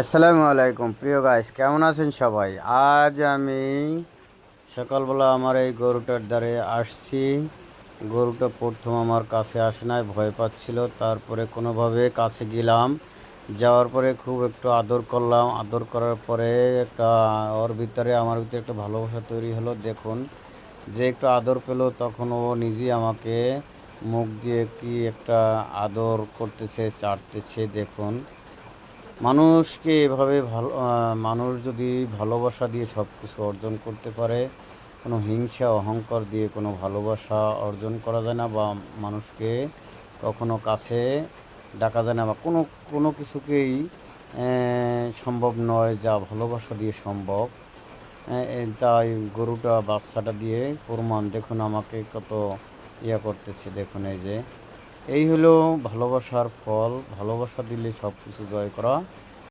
আসসালামু আলাইকুম প্রিয় গাইস, কেমন আছেন সবাই? আজ আমি সকালবেলা আমার এই গরুটার দ্বারে আসছি। গরুটা প্রথম আমার কাছে আসে নাই, ভয় পাচ্ছিল। তারপরে কোনোভাবে কাছে গেলাম, যাওয়ার পরে খুব একটু আদর করলাম। আদর করার পরে একটা ওর ভিতরে আমার ভিতরে একটা ভালোবাসা তৈরি হলো। দেখুন, যে একটু আদর পেলো তখন ও নিজেই আমাকে মুখ দিয়ে কি একটা আদর করতেছে, চাটতেছে। দেখুন, মানুষকে এভাবে মানুষ যদি ভালোবাসা দিয়ে সব কিছু অর্জন করতে পারে, কোনো হিংসা অহংকার দিয়ে কোনো ভালোবাসা অর্জন করা যায় না, বা মানুষকে কখনো কাছে ডাকা যায় না, বা কোনো কোনো কিছুকেই সম্ভব নয় যা ভালোবাসা দিয়ে সম্ভব। তাই গরুটা বাচ্চাটা দিয়ে প্রমাণ। দেখুন আমাকে কত করতেছে। দেখুন, এই যে এই হলো ভালোবাসার ফল। ভালোবাসা দিলে সব কিছু জয় করা